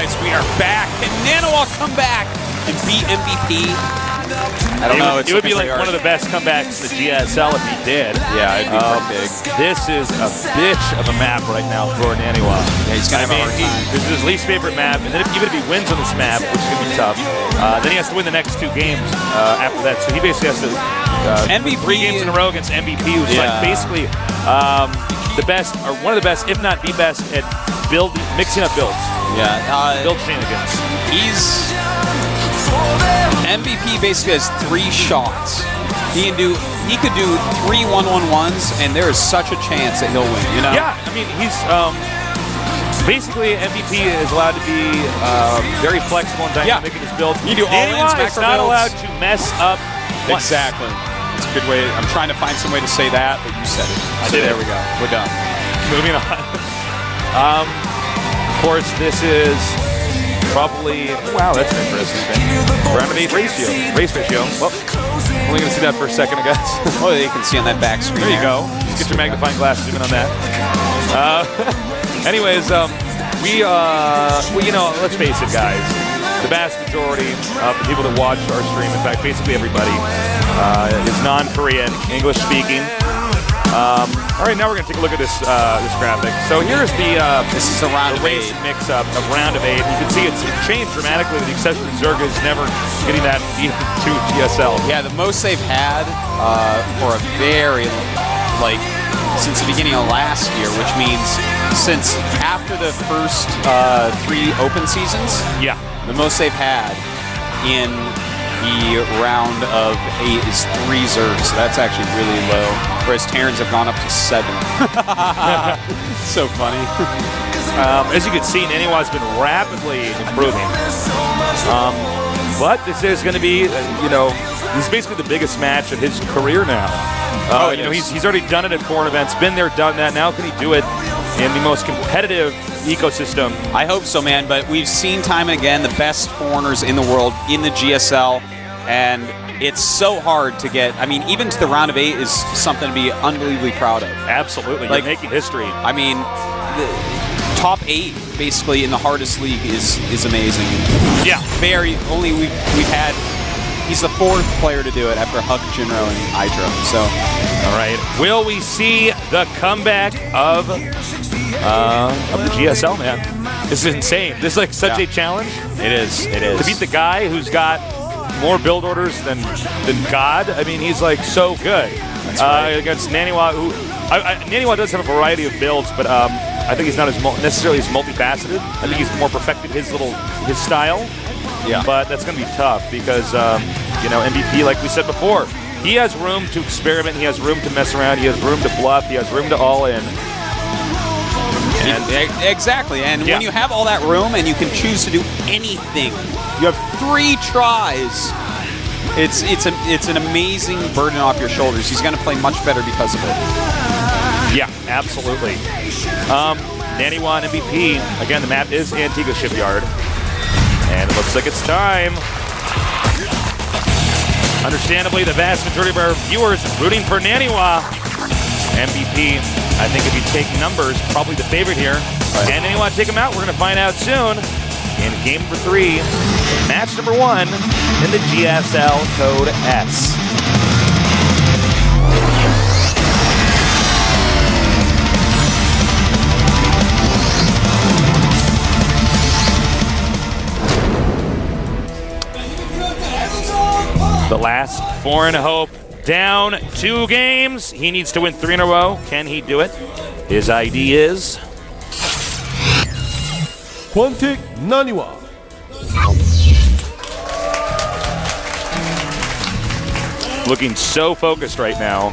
guys, we are back. Can NaNiWa come back and beat MVP? I don't know. It would be like one of the best comebacks in the GSL if he did. Yeah, it'd be big. This is a bitch of a map right now for NaNiWa. Yeah, he's gonna have a hard time. This is his least favorite map, and then even if he wins on this map, which is gonna be tough, then he has to win the next 2 games after that. So he basically has to MVP 3 games in a row against MVP, who's like basically the best, or one of the best, if not the best, at mixing up builds. Yeah, build shenanigans. MVP basically has 3 shots. He could do 3 1-1-1s, and there is such a chance that he'll win. You know? Yeah, I mean he's basically MVP is allowed to be very flexible and dynamic in his builds. You do all-ins, NaNiWa is not allowed to mess up. Exactly. It's a good way. I'm trying to find some way to say that, but you said it. So there we go. We're done. Moving on. Of course, this is probably, wow, that's an interesting thing. Round of 8 race ratio. Well, only going to see that for a second, I guess. Oh, you can see on that back screen. There you go. Just get your magnifying glass, zoom in on that. Anyways, well, you know, let's face it, guys. The vast majority of the people that watch our stream, in fact, basically everybody, is non-Korean, English-speaking. All right, now we're going to take a look at this graphic. So here's this is a round of 8 mix-up of round of 8. You can see it's changed dramatically with the exception of Zerga's never getting that to GSL. Yeah, the most they've had for a very, since the beginning of last year, which means since after the first 3 open seasons. Yeah. The most they've had in the round of 8 is 3 Zergs, so that's actually really low. Whereas Terrans have gone up to 7. So funny. As you can see, NaNiWa has been rapidly improving. But this is going to be, this is basically the biggest match of his career now. He's already done it at foreign events, been there, done that. Now can he do it in the most competitive ecosystem? I hope so, man. But we've seen time and again the best foreigners in the world in the GSL, and it's so hard to get. I mean, even to the round of 8 is something to be unbelievably proud of. Absolutely, you're making history. I mean, the top 8 basically in the hardest league is amazing. Yeah, we've had. He's the 4th player to do it after Huck, Jinro, and Hydro. So, all right, will we see the comeback of the GSL, man? This is insane. This is like such a challenge. It is. It is. To beat the guy who's got more build orders than God. I mean, he's like so good. That's right. Against NaNiWa, who NaNiWa does have a variety of builds, but I think he's not necessarily as multifaceted. I think he's more perfected his style. Yeah. But that's going to be tough because, MVP, like we said before, he has room to experiment, he has room to mess around, he has room to bluff, he has room to all in. Exactly, and when you have all that room and you can choose to do anything, you have 3 tries. It's an amazing burden off your shoulders. He's going to play much better because of it. Yeah, absolutely. NaNiWa and MVP, again, the map is Antigua Shipyard. And it looks like it's time. Understandably, the vast majority of our viewers rooting for NaNiWa. MVP, I think if you take numbers, probably the favorite here. Right. And NaNiWa take him out. We're going to find out soon in game number 3, match number 1 in the GSL Code S. The last foreign hope down 2 games. He needs to win 3 in a row. Can he do it? His ID is NaNiWa. Looking so focused right now.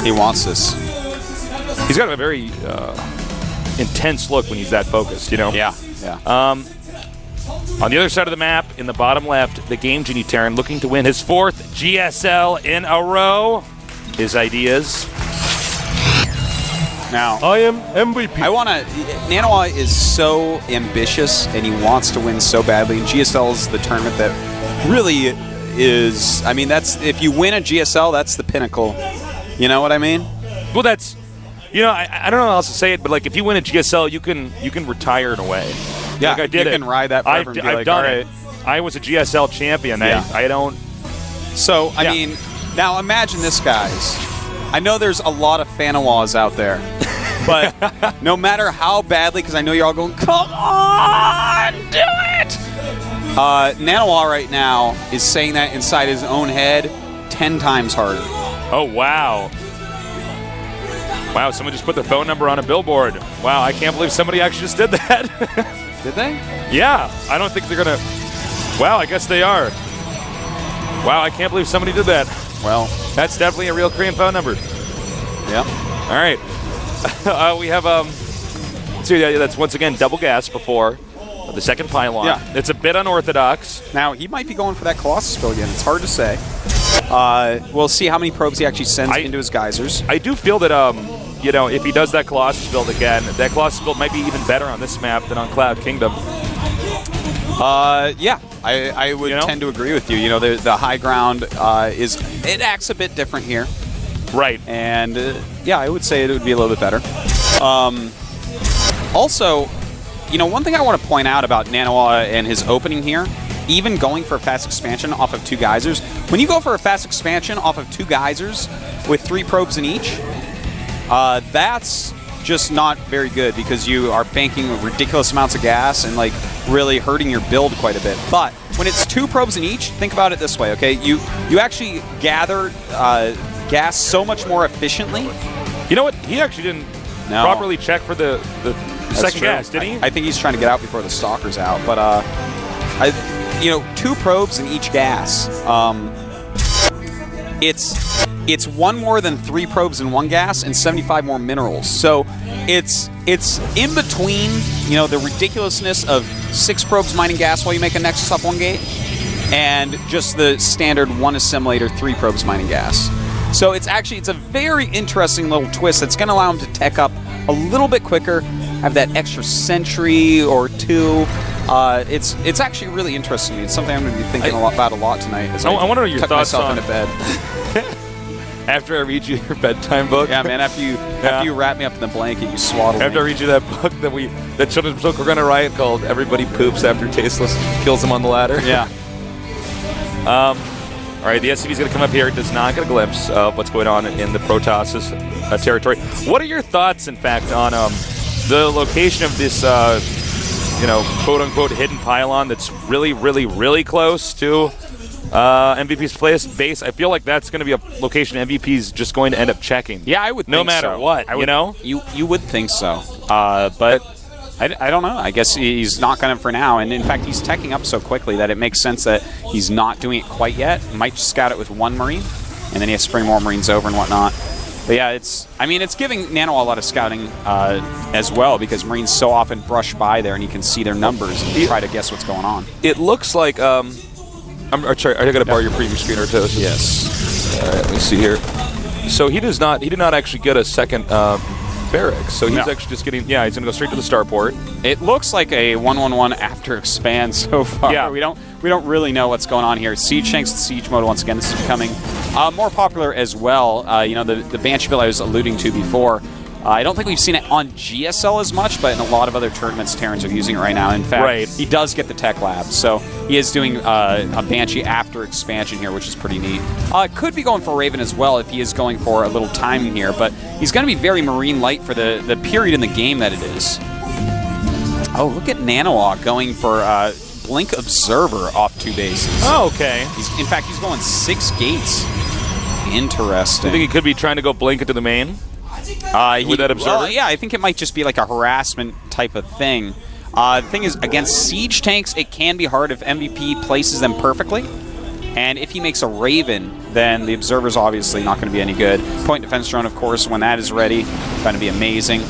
He wants this. He's got a very intense look when he's that focused, Yeah. On the other side of the map, in the bottom left, the Game Genie Terran looking to win his 4th GSL in a row. His ideas. Now, I am MVP. NaNiWa is so ambitious and he wants to win so badly. And GSL is the tournament that really is, I mean, if you win a GSL, that's the pinnacle. You know what I mean? Well, that's, I don't know how else to say it, but like if you win a GSL, you can retire in a way. Yeah, like I did you can ride that forever and be I've like, done all it. I was a GSL champion. Yeah. I don't. So, I mean, now imagine this, guys. I know there's a lot of Fanawas out there, but no matter how badly, because I know you're all going, come on, do it! NaNiWa right now is saying that inside his own head 10 times harder. Oh, wow. Wow, someone just put their phone number on a billboard. Wow, I can't believe somebody actually just did that. Did they? Yeah, I don't think they're going to. Wow, I guess they are. Wow, I can't believe somebody did that. Well, That's definitely a real Korean phone number. yeah. All right. We have, so yeah, that's once again double gas before the second pylon. Yeah. It's a bit unorthodox. Now, he might be going for that Colossus build again. It's hard to say. We'll see how many probes he actually sends into his geysers. I do feel that, if he does that Colossus build again, that Colossus build might be even better on this map than on Cloud Kingdom. Yeah, I would tend to agree with you. You know, the high ground it acts a bit different here. Right. And, yeah, I would say it would be a little bit better. Also, one thing I want to point out about NaNiWa and his opening here, even going for a fast expansion off of 2 geysers, when you go for a fast expansion off of 2 geysers with 3 probes in each, that's just not very good because you are banking ridiculous amounts of gas and, like, really hurting your build quite a bit. But when it's 2 probes in each, think about it this way, okay? You actually gather gas so much more efficiently. You know what? He actually didn't properly check for the second gas, did he? I think he's trying to get out before the stalker's out. But, 2 probes in each gas. It's 1 more than 3 probes in 1 gas and 75 more minerals. So it's in between, the ridiculousness of 6 probes mining gas while you make a Nexus off 1 gate and just the standard 1 assimilator, 3 probes mining gas. So it's a very interesting little twist that's going to allow him to tech up a little bit quicker, have that extra sentry or 2. It's actually really interesting. It's something I'm going to be thinking about a lot tonight. As I want to know your tuck thoughts myself on into bed. After I read you your bedtime book. Yeah, man. After you wrap me up in the blanket, you swaddle me. After I read you that book that children's book we're going to write called "Everybody Poops After Tasteless Kills Him on the Ladder." Yeah. All right, the SCV is going to come up here. It does not get a glimpse of what's going on in the Protoss territory. What are your thoughts, in fact, on the location of this, quote-unquote hidden pylon that's really, really, really close to MVP's base? I feel like that's going to be a location MVP's just going to end up checking. Yeah, I would think so. No matter what, You would think so. But I don't know. I guess he's not going to for now. And, in fact, he's teching up so quickly that it makes sense that he's not doing it quite yet. He might just scout it with 1 Marine, and then he has to bring more Marines over and whatnot. But, yeah, it's giving NaNiWa a lot of scouting as well because Marines so often brush by there and you can see their numbers and try to guess what's going on. It looks like... I'm sorry, I got to borrow your preview screen or two. Yes. All right, let me see here. So he did not actually get a second barracks. So he's actually just getting, he's going to go straight to the starport. It looks like a 1-1-1 after expand so far. Yeah. We don't really know what's going on here. Siege tanks, the siege mode once again. This is becoming more popular as well. The Banshee build I was alluding to before. I don't think we've seen it on GSL as much, but in a lot of other tournaments, Terrans are using it right now. In fact, he does get the tech lab, so he is doing a Banshee after expansion here, which is pretty neat. Could be going for Raven as well if he is going for a little timing here, but he's going to be very Marine light for the period in the game that it is. Oh, look at NaNiWa going for Blink Observer off 2 bases. Oh, okay. In fact, he's going 6 gates. Interesting. You think he could be trying to go Blink into the main? With that observer? Well, yeah, I think it might just be like a harassment type of thing. The thing is, against siege tanks, it can be hard if MVP places them perfectly. And if he makes a Raven, then the observer's obviously not going to be any good. Point defense drone, of course, when that is ready, going to be amazing.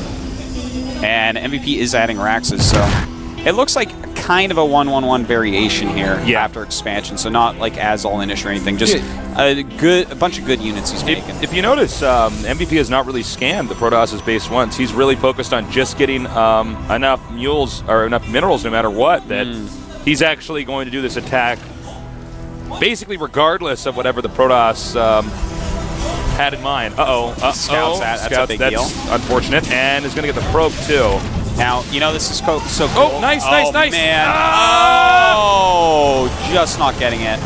And MVP is adding Raxes, so it looks like kind of a 1-1-1 variation here after expansion, so not like as all-inish or anything, just a bunch of good units he's making. If you notice, MVP has not really scanned the Protoss' base once. He's really focused on just getting enough mules or enough minerals no matter what, that he's actually going to do this attack basically regardless of whatever the Protoss had in mind. Scouts, that's a big deal. Unfortunate, and is going to get the probe too. Now, this is so cool. Oh, nice. Man. Ah! Oh, just not getting it.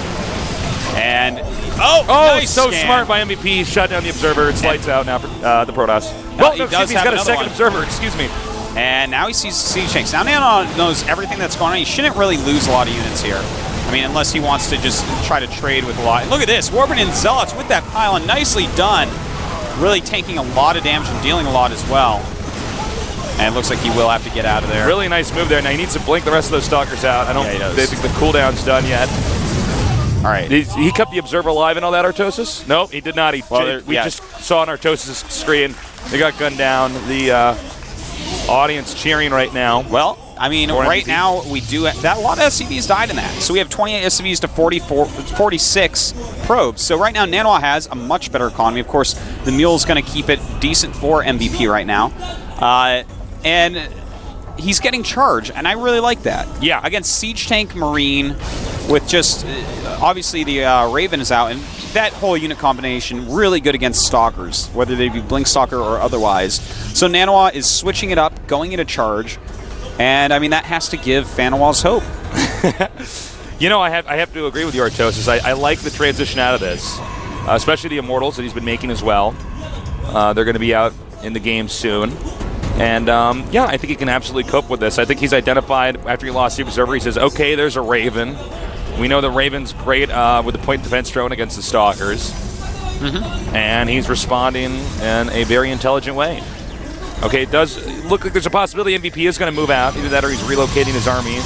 And, nice so scan. smart by MVP. Shut down the Observer. It's lights out now for the Protoss. Well, he he's does have got a another second one. Observer. Excuse me. And now he sees Siege Tanks. Now NaNiWa knows everything that's going on. He shouldn't really lose a lot of units here. I mean, unless he wants to just try to trade with a lot. And look at this. Warbin and Zealots with that pylon. Nicely done. Really taking a lot of damage and dealing a lot as well. And it looks like he will have to get out of there. Really nice move there. Now he needs to blink the rest of those Stalkers out. I don't think the cooldown's done yet. All right. He kept the Observer alive and all that, Artosis? Nope, he did not. We just saw on Artosis' screen. They got gunned down. The audience cheering right now. Well, I mean, right now we do that. A lot of SCVs died in that. So we have 28 SCVs to 46 probes. So right now NaNiWa has a much better economy. Of course, the Mule's going to keep it decent for MVP right now. And he's getting charge, and I really like that. Yeah. Against Siege Tank Marine with just, obviously the Raven is out, and that whole unit combination really good against Stalkers, whether they be Blink Stalker or otherwise. So NaNiWa is switching it up, going into charge, and I mean, that has to give Fanawals hope. I have to agree with you, Artosis. I like the transition out of this, especially the Immortals that he's been making as well. They're going to be out in the game soon. And, I think he can absolutely cope with this. I think he's identified, after he lost the Observer, he says, okay, there's a Raven. We know the Raven's great with the point defense drone against the Stalkers. And he's responding in a very intelligent way. Okay, it does look like there's a possibility MVP is going to move out. Either that or he's relocating his army.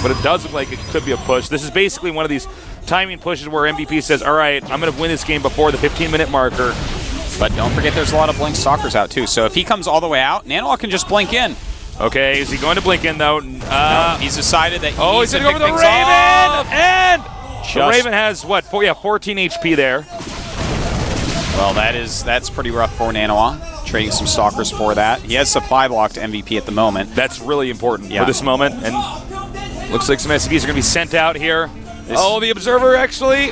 But it does look like it could be a push. This is basically one of these timing pushes where MVP says, all right, I'm going to win this game before the 15-minute marker. But don't forget there's a lot of Blink Stalkers out, too. So if he comes all the way out, NaNiWa can just blink in. Okay, is he going to blink in, though? No, he's decided that he needs he's to going to go pick for the things Raven! off. And the Raven has, 14 HP there. Well, that's pretty rough for NaNiWa. Trading some Stalkers for that. He has supply blocked MVP at the moment. That's really important for this moment. And looks like some SCVs are going to be sent out here. The Observer actually.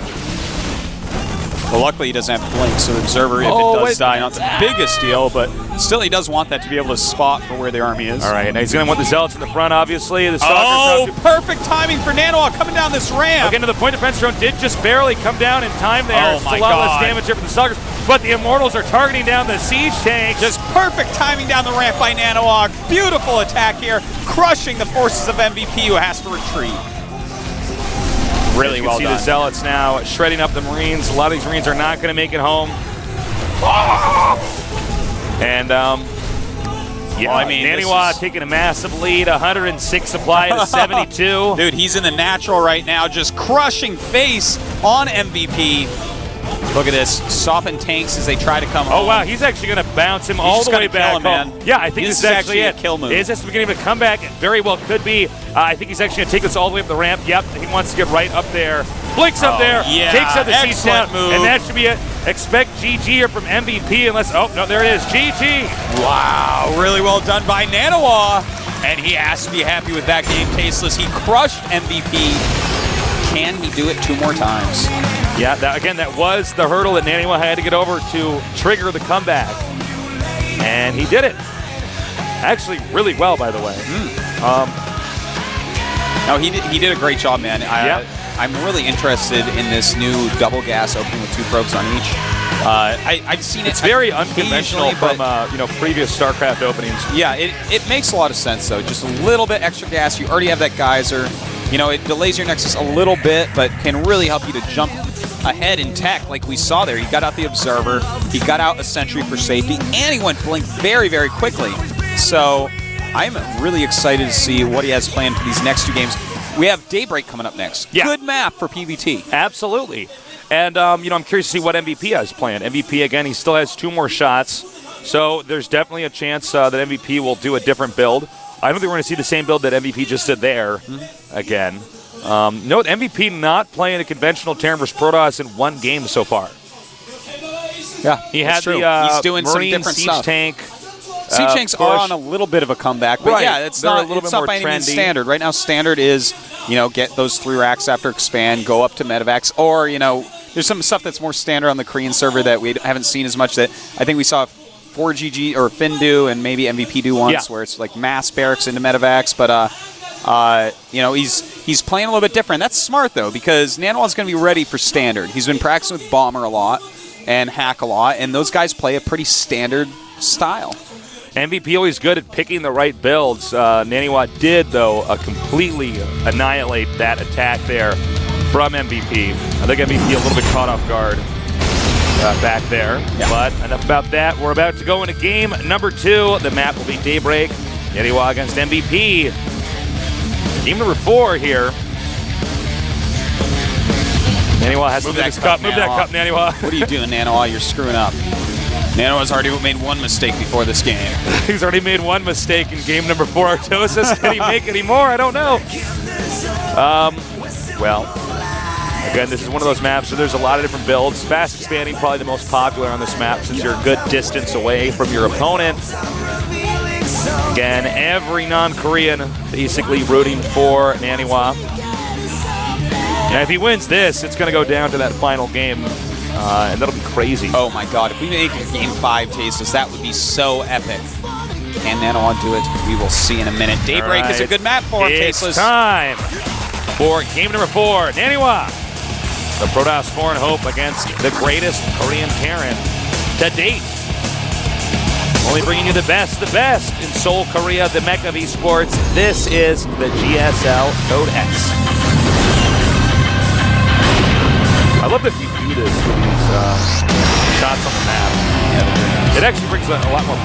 Well, luckily he doesn't have Blink, so the Observer, if it does die, not the biggest deal, but still he does want that to be able to spot for where the army is. All right, now he's going to want the Zealots in the front, obviously. The perfect timing for NaNiWa coming down this ramp. Again, the point defense drone did just barely come down in time there. Oh, it's my a lot God. less damage here for the Stalkers, but the Immortals are targeting down the Siege Tanks. Just perfect timing down the ramp by NaNiWa. Beautiful attack here, crushing the forces of MVP, who has to retreat. Really well done. You can see the Zealots now shredding up the Marines. A lot of these Marines are not going to make it home. And, NaNiWa taking a massive lead, 106 supply to 72. Dude, he's in the natural right now, just crushing face on MVP. Look at this, soften tanks as they try to come home. Oh, wow, he's actually going to bounce him all the way back home. Man. Yeah, I think this is actually a kill move. Is this the beginning of a comeback? It very well could be. I think he's actually going to take this all the way up the ramp. Yep, he wants to get right up there. Blinks up there, takes out the siege down, and that should be it. Expect GG here from MVP unless, there it is, GG. Wow, really well done by NaNiWa. And he has to be happy with that game, Tasteless. He crushed MVP. Can he do it 2 more times? Yeah, that was the hurdle that NaNiWa had to get over to trigger the comeback. And he did it. Actually, really well, by the way. No, he did a great job, man. I'm really interested in this new double gas opening with 2 probes on each. I've seen it. It's very unconventional from previous StarCraft openings. Yeah, it makes a lot of sense, though. Just a little bit extra gas. You already have that geyser. It delays your Nexus a little bit, but can really help you to jump ahead in tech like we saw there. He got out the Observer, he got out a Sentry for safety, and he went Blink very, very quickly. So I'm really excited to see what he has planned for these next 2 games. We have Daybreak coming up next. Yeah. Good map for PvT. Absolutely. And, I'm curious to see what MVP has planned. MVP, again, he still has 2 more shots. So there's definitely a chance that MVP will do a different build. I don't think we're going to see the same build that MVP just did there again. Note MVP not playing a conventional Terran vs. Protoss in 1 game so far. Yeah, he had true. He's doing Marine some different siege stuff. Tank. Siege tanks are on a little bit of a comeback, but it's not by any means standard. Right now, standard is get those 3 racks after expand, go up to medevacs, or there's some stuff that's more standard on the Korean server that we haven't seen as much. That I think we saw 4GG or Finn do and maybe MVP do once, where it's like mass barracks into medevacs. But you know, he's playing a little bit different. That's smart though, because NaNiWa's going to be ready for standard. He's been practicing with Bomber a lot and Hack a lot, and those guys play a pretty standard style. MVP always good at picking the right builds. NaNiWa did, though, completely annihilate that attack there from MVP. I think MVP a little bit caught off guard back there. Yeah. But enough about that. We're about to go into game number 2. The map will be Daybreak. NaNiWa against MVP. Game number 4 here. NaNiWa has to move that cup. Move that cup, NaNiWa. What are you doing, NaNiWa? You're screwing up. NaNiWa's already made one mistake before this game. He's already made one mistake in game number 4, Artosis. Can he make any more? I don't know. Well, again, this is one of those maps, so there's a lot of different builds. Fast expanding, probably the most popular on this map since you're a good distance away from your opponent. Again, every non-Korean basically rooting for NaNiWa. And if he wins this, it's going to go down to that final game. And that'll be crazy. Oh my god, if we make a game 5, Tasteless, that would be so epic. Can NaNiWa do it? We will see in a minute. Daybreak is a good map for him, Tasteless. It's time for game number 4. NaNiWa, the Protoss Foreign Hope against the greatest Korean Karen to date. Only bringing you the best in Seoul, Korea, the Mecca of esports. This is the GSL Code X. I love that you do this with these shots on the map. It actually brings a lot more